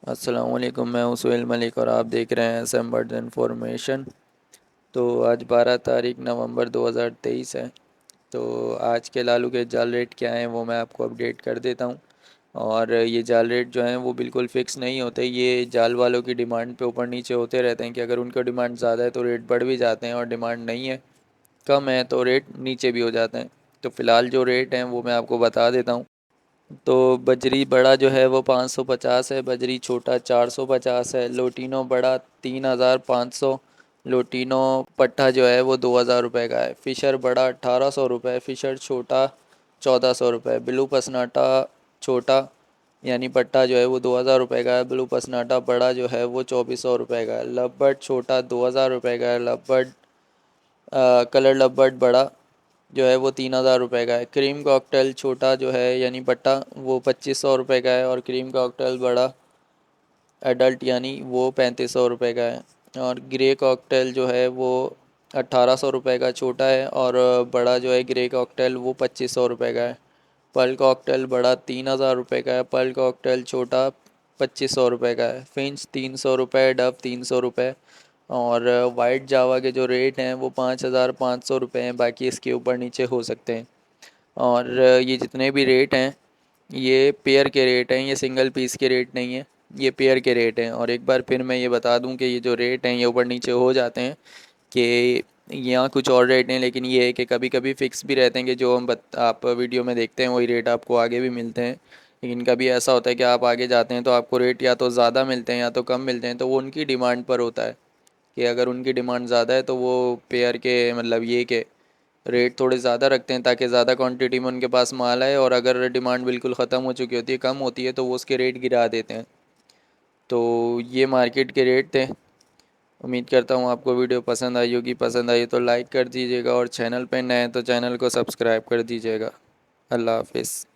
अस्सलामुअलैकुम, मैं हूं सुहेल मलिक और आप देख रहे हैं एसएम बर्ड्स इन्फॉर्मेशन। तो आज 12 तारीख नवंबर 2023 है। तो आज के लालू के जाल रेट क्या हैं वो मैं आपको अपडेट कर देता हूं। और ये जाल रेट जो हैं वो बिल्कुल फ़िक्स नहीं होते, ये जाल वालों की डिमांड पे ऊपर नीचे होते रहते हैं कि अगर उनका डिमांड ज़्यादा है तो रेट बढ़ भी जाते हैं और डिमांड नहीं है, कम है तो रेट नीचे भी हो जाते हैं। तो फ़िलहाल जो रेट हैं वो मैं आपको बता देता हूँ। तो बजरी बड़ा जो है वो 550 है, बजरी छोटा 450 है, लोटिनो बड़ा 3500, लोटिनो पट्टा जो है वो 2000 रुपये का है, फ़िशर बड़ा 1800 रुपये, फ़िशर छोटा 1400 रुपये, ब्लू पसनाटा छोटा यानी पट्टा जो है वो 2000 रुपये का है, ब्लू पसनाटा बड़ा जो है वो 2400 रुपये का है, लवबर्ड छोटा 2000 रुपये का है, लवबर्ड कलर लवबर्ड बड़ा जो है वो 3000 रुपये का है, क्रीम कॉकटेल छोटा जो है यानी बट्टा वो 2500 रुपये का है, और क्रीम कॉकटेल बड़ा एडल्ट यानी वो 3500 रुपये का है, और ग्रे कॉकटेल जो है वो 1800 रुपये का छोटा है, और बड़ा जो है ग्रे कॉकटेल वो 2500 रुपये का है। पर्ल कॉकटेल बड़ा 3000 रुपये का है, पर्ल कॉकटेल छोटा 2500 रुपये का है, फिंच 300 रुपये, डव 300 रुपये। और वाइट जावा के जो रेट हैं वो 5500 रुपये हैं, बाकी इसके ऊपर नीचे हो सकते हैं। और ये जितने भी रेट हैं ये पेयर के रेट हैं, ये सिंगल पीस के रेट नहीं है, ये पेयर के रेट हैं। और एक बार फिर मैं ये बता दूं कि ये जो रेट हैं ये ऊपर नीचे हो जाते हैं, कि यहाँ कुछ और रेट हैं, लेकिन ये है कि कभी कभी फ़िक्स भी रहते हैं कि जो आप वीडियो में देखते हैं वही रेट आपको आगे भी मिलते हैं। लेकिन कभी ऐसा होता है कि आप आगे जाते हैं तो आपको रेट या तो ज़्यादा मिलते हैं या तो कम मिलते हैं, तो वो उनकी डिमांड पर होता है कि अगर उनकी डिमांड ज़्यादा है तो वो पेयर के मतलब ये के रेट थोड़े ज़्यादा रखते हैं ताकि ज़्यादा क्वांटिटी में उनके पास माल आए, और अगर डिमांड बिल्कुल ख़त्म हो चुकी होती है, कम होती है, तो वो उसके रेट गिरा देते हैं। तो ये मार्केट के रेट थे। उम्मीद करता हूँ आपको वीडियो पसंद आई होगी, पसंद आई तो लाइक कर दीजिएगा, और चैनल पे नए हैं तो चैनल को सब्सक्राइब कर दीजिएगा। अल्लाह हाफिज़।